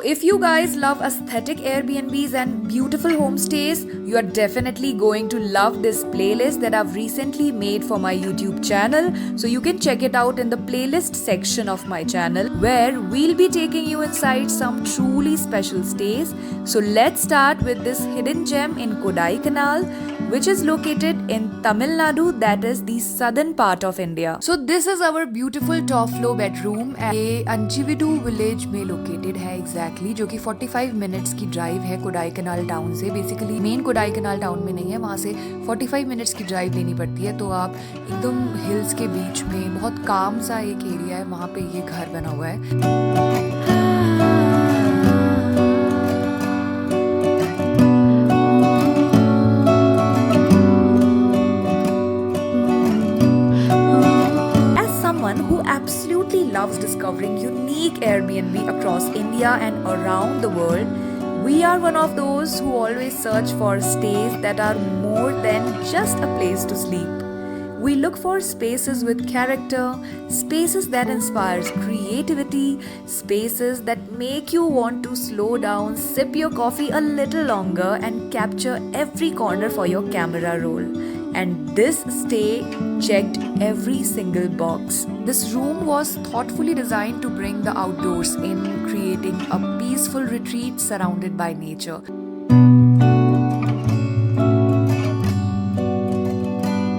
If you guys love aesthetic Airbnbs and beautiful homestays, you are definitely going to love this playlist that I've recently made for my YouTube channel. So you can check it out in the playlist section of my channel, where we'll be taking you inside some truly special stays. So let's start with this hidden gem in Kodaikanal, which is located in Tamil Nadu, that is the southern part of India. So this is our beautiful top floor bedroom. ये अंजीविडू village में located है exactly, जो कि 45 minutes की drive है Kodaikanal town से. Basically main Kodaikanal town में नहीं है, वहाँ से 45 मिनट्स की ड्राइव लेनी पड़ती है. तो आप एकदम हिल्स के बीच में बहुत काम सा एक एरिया है, वहाँ पे ये घर बना हुआ है. Who absolutely loves discovering unique Airbnb across India and around the world, we are one of those who always search for stays that are more than just a place to sleep. We look for spaces with character, spaces that inspires creativity, spaces that make you want to slow down, sip your coffee a little longer and capture every corner for your camera roll. And this stay checked every single box. This room was thoughtfully designed to bring the outdoors in, creating a peaceful retreat surrounded by nature.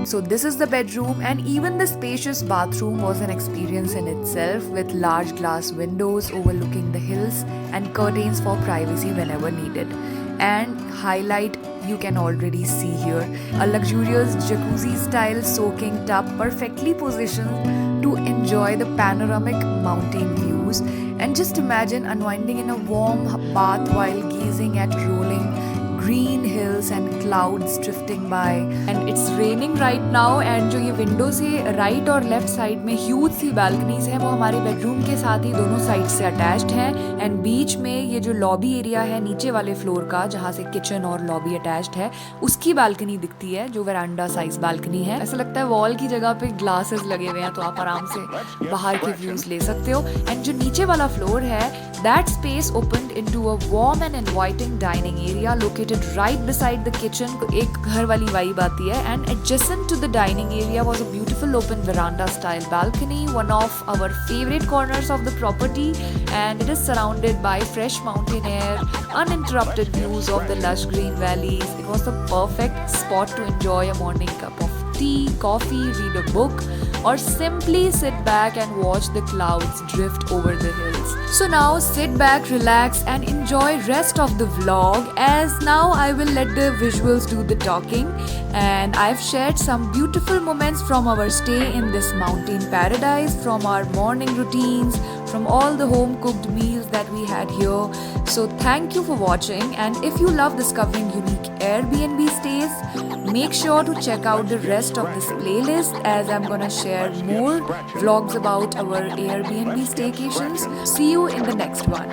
So this is the bedroom, and even the spacious bathroom was an experience in itself, with large glass windows overlooking the hills and curtains for privacy whenever needed. And highlight you can already see here, a luxurious jacuzzi style soaking tub perfectly positioned to enjoy the panoramic mountain views. And just imagine unwinding in a warm bath while gazing at rolling green hills and clouds drifting by. And it's raining right now, and जो ये window से right और left side में huge सी balconies हैं, वो हमारे bedroom के साथ ही दोनों साइड से अटैच्ड हैं. एंड बीच में ये जो लॉबी एरिया है नीचे वाले फ्लोर का, जहाँ से किचन और लॉबी अटैच्ड है, उसकी बालकनी दिखती है, जो वेरांडा साइज बालकनी है. ऐसा लगता है वॉल की जगह पे ग्लासेस लगे हुए हैं, तो आप आराम से बाहर के व्यूज ले सकते हो. एंड जो नीचे वाला फ्लोर है, that space opened into a warm and inviting dining area located right beside the kitchen. एक घर वाली vibe आती है. And adjacent to the dining area was a beautiful open veranda style balcony, one of our favorite corners of the property, and it is surrounded by fresh mountain air, uninterrupted views of the lush green valleys. It was the perfect spot to enjoy a morning cup of tea, coffee, read a book, or simply sit back and watch the clouds drift over the hills. So now sit back, relax and enjoy rest of the vlog, as now I will let the visuals do the talking. And I've shared some beautiful moments from our stay in this mountain paradise, from our morning routines, from all the home cooked meals that we had here. So thank you for watching, and if you love discovering unique Airbnb stays, make sure to check out the rest of this playlist, as I'm gonna share more vlogs about our Airbnb staycations. See you in the next one.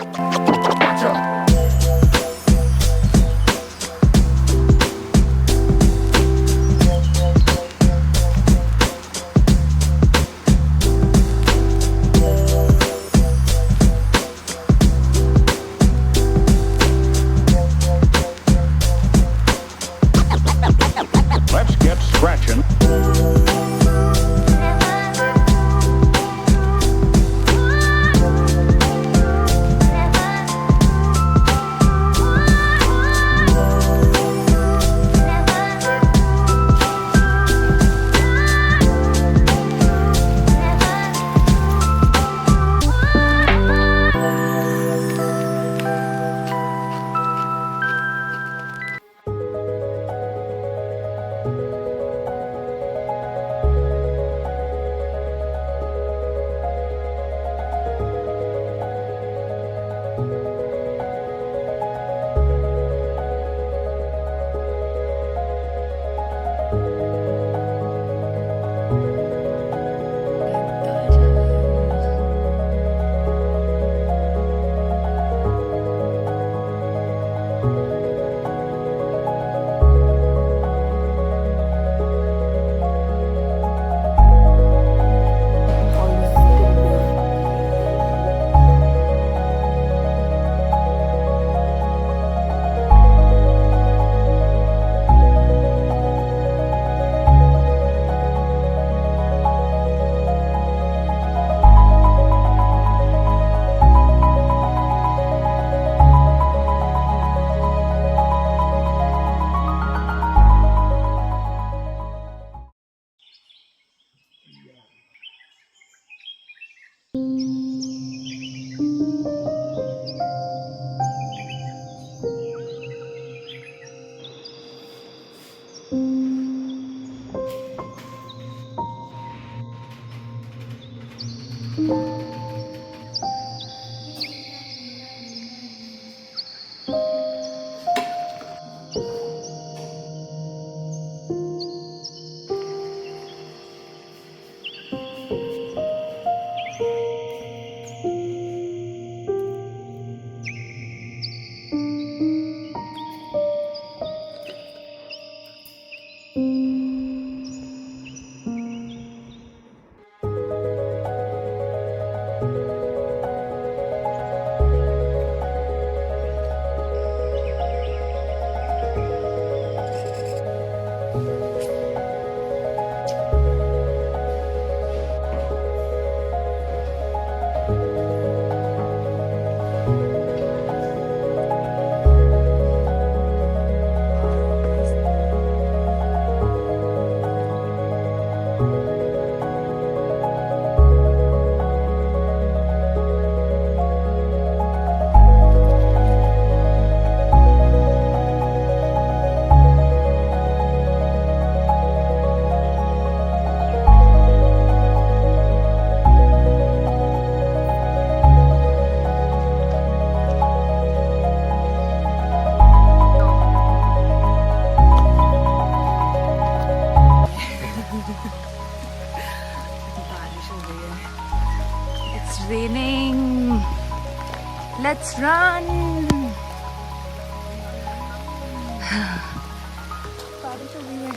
Let's get scratching. Let's run. बारिश हो गई है.